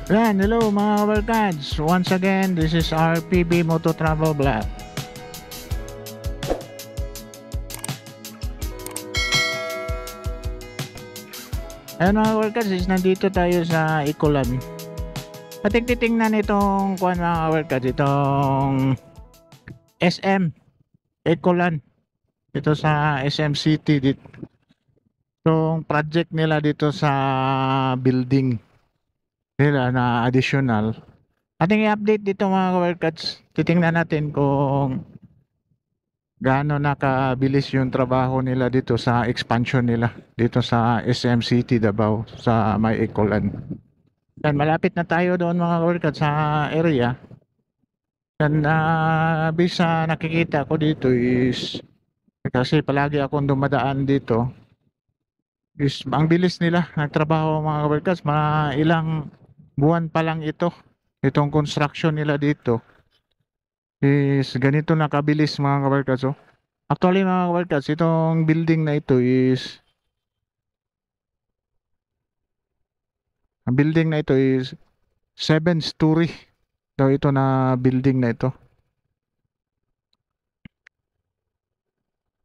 Yan, hello mga kabarkads. Once again, this is our PB Moto Travel Vlog. Ayan mga kabarkads, nandito tayo sa Ikulan. Titingnan itong kuan mga kabarkads, itong SM Ikulan. Dito sa SM City, dito. Itong project nila dito sa building nila na additional. Ating i-update dito mga kabarkads. Titingnan natin kung gaano nakabilis yung trabaho nila dito sa expansion nila dito sa SM City Davao sa May Ecolan. Yan, malapit na tayo doon mga kabarkad sa area. Yan, bisa nakikita ko dito is kasi palagi akong dumadaan dito is ang bilis nila nagtrabaho mga kabarkad. Mga ilang buwan pa lang itong construction nila dito is ganito nakabilis mga kabarkad. So, actually mga kabarkads, itong building na ito is ang building na ito is 7-story daw ito na building na ito.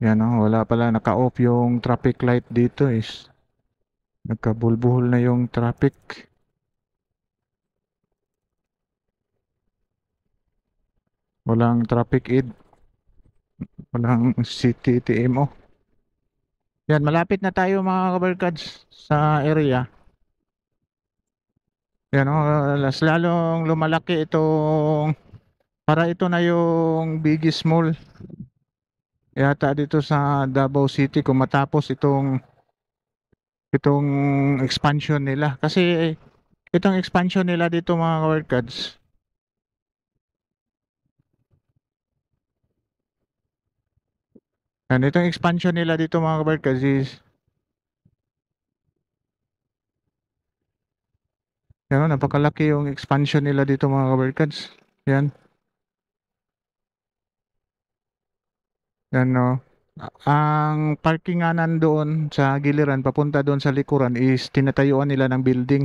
Yan wala pala naka-off yung traffic light dito is nagkabulbuhol na yung traffic. Walang traffic aid. Walang CTTMO. Yan, malapit na tayo mga kabarkads sa area. Yan mas lalong lumalaki itong para ito na yung biggest mall yata dito sa Davao City kung matapos itong expansion nila. Kasi itong expansion nila dito mga kabarkads, yan, itong expansion nila dito mga kabarkads is yan, napakalaki yung expansion nila dito mga kabarkads. Yan. Yan ang parking nga nandoon sa giliran papunta doon sa likuran is tinatayuan nila ng building.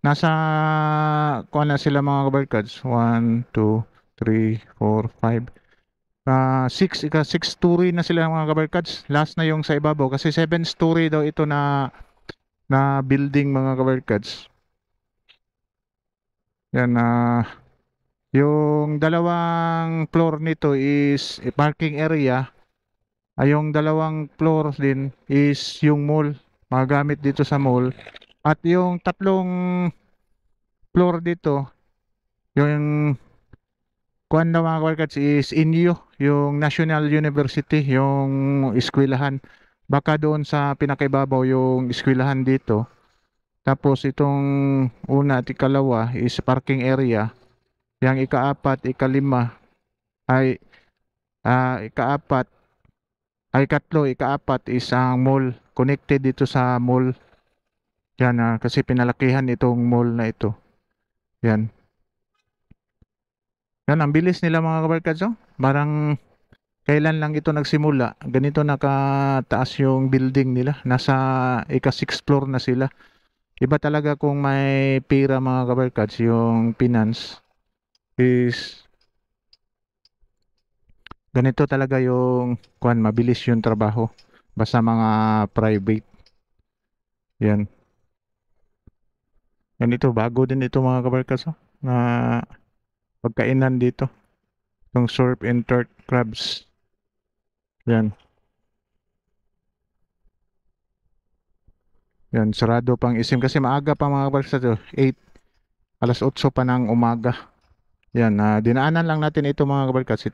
Nasa kuha na sila mga kabarkads. 1, 2, 3, 4, 5. 6 story na sila mga kabarkads. Last na yung sa ibabaw kasi 7 story daw ito na building mga kabarkads. Yan yung dalawang floor nito is parking area. Yung dalawang floor din is yung mall, magagamit dito sa mall. At yung tatlong floor dito, yung kuan na mga kabarkads is INU, yung National University, yung eskwelahan. Baka doon sa pinakaibabaw yung eskwelahan dito. Tapos itong una at ikalawa is parking area. Yang ikaapat, ikalima ay ikaapat ay katlo, ikaapat is ang mall. Connected dito sa mall. Yan kasi pinalakihan itong mall na ito. Yan. Yan, ang bilis nila mga kabarkads. Parang kailan lang ito nagsimula. Ganito nakataas yung building nila. Nasa ika-6th floor na sila. Iba talaga kung may pira mga kabarkads, yung finance is ganito talaga yung kuan, mabilis yung trabaho. Basta mga private. Yan. Yan ito, bago din ito mga kabarkads. Na pagkainan dito. Yung surf and turf crabs. Yan. Yan, sarado pang isim kasi maaga pa mga kabarkads to. 8, alas 8 pa ng umaga. Yan, dinaanan lang natin ito mga kabarkads.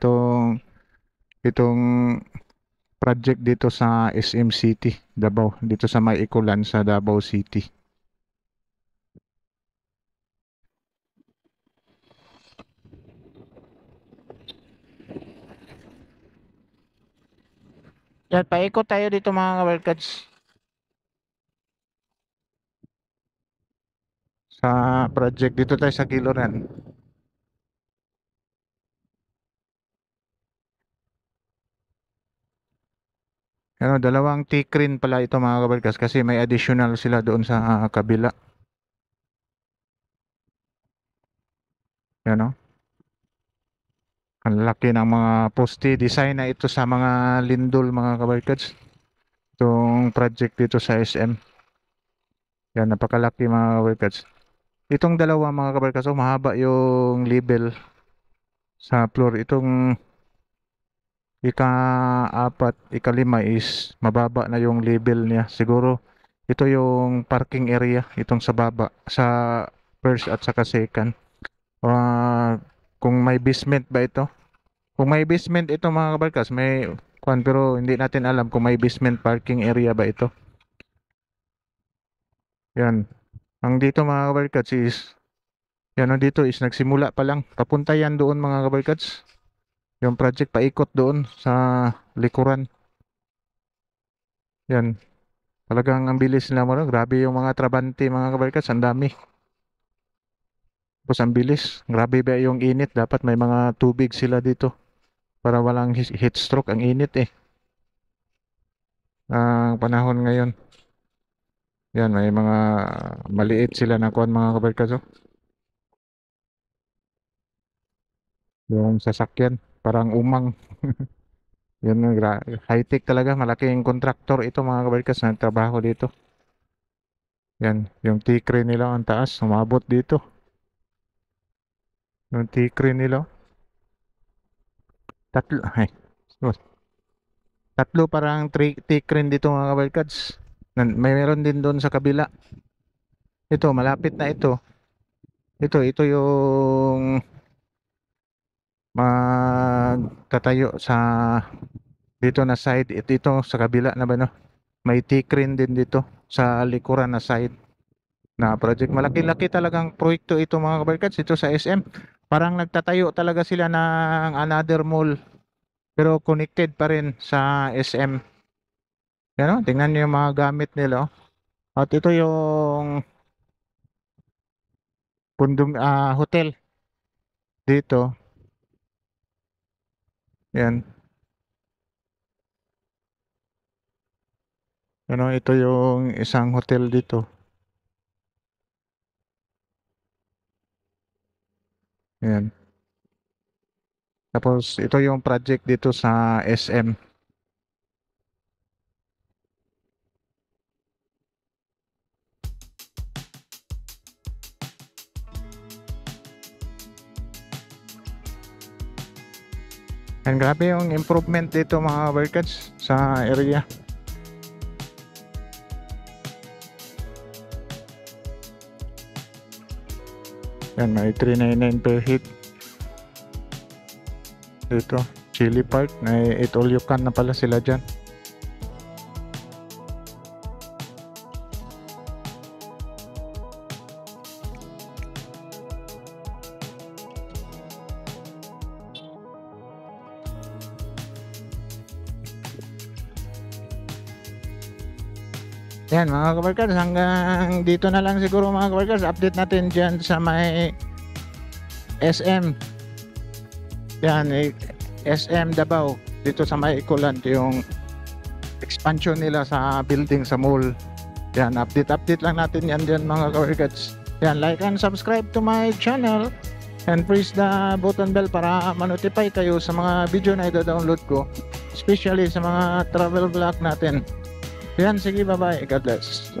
Itong project dito sa SM City, Davao. Dito sa May Ikulan sa Davao City. Yan, paikot tayo dito mga kabarkads. Sa project dito tayo sa Kiloran. Dalawang tikrin pala ito mga kabarkas kasi may additional sila doon sa kabila. Yan o. Ang laki ng mga poste. Design na ito sa mga lindol mga kabarkads. Itong project dito sa SM. Yan, napakalaki mga kabarkads. Itong dalawa mga kabarkads, mahaba yung level sa floor. Itong ika-apat, ika-lima is mababa na yung level niya. Siguro ito yung parking area, itong sa baba, sa first at saka second. Kung may basement ba ito? Kung may basement ito mga kabarkas, may kwan, pero hindi natin alam kung may basement parking area ba ito. Yan. Ang dito mga kabarkas is, yan ang dito is nagsimula pa lang. Papunta yan doon mga kabarkas. Yung project paikot doon sa likuran. Yan. Talagang ang bilis nila mo. Grabe yung mga trabante mga kabarkas. Ang dami. Tapos ang bilis. Grabe ba yung init. Dapat may mga tubig sila dito. Para walang heat stroke. Ang init eh. Ang panahon ngayon. Yan. May mga maliit sila na kuwan mga kabarkas. Oh. Yung sasakyan. Parang umang. Yun, high-tech talaga. Malaking kontraktor ito mga kabarkas na trabaho dito. Yan. Yung T-crane nila ang taas. Umabot dito. Yung T-crane nila. Tatlo. Ay. Tatlo parang T-crane dito mga kabarkads. May meron din doon sa kabila. Ito, malapit na ito. Ito yung magtatayo sa dito na side. Ito sa kabila na ba no? May T-crane din dito sa likuran na side na project. Malaki-laki talagang proyekto ito mga kabarkads. Ito sa SM. Parang nagtatayo talaga sila ng another mall. Pero connected pa rin sa SM. Yan o, tingnan nyo yung mga gamit nila. At ito yung hotel dito. Yan. Ano, ito yung isang hotel dito. Yan. Tapos ito yung project dito sa SM. And grabe yung improvement dito mga workers sa area. Yan, may 399 per hit. Dito, Chili Park, may eat all you can na pala sila dyan. Yan mga kabarkars, hanggang dito na lang siguro mga kabarkars. Update natin dyan sa may SM. Yan, SM Davao. Dito sa may Ecoland, yung expansion nila sa building sa mall. Yan, update lang natin yan dyan mga kabarkars. Yan, like and subscribe to my channel. And press the button bell para ma-notify kayo sa mga video na i-download ko. Especially sa mga travel vlog natin. Yan, sige, bye-bye. God bless.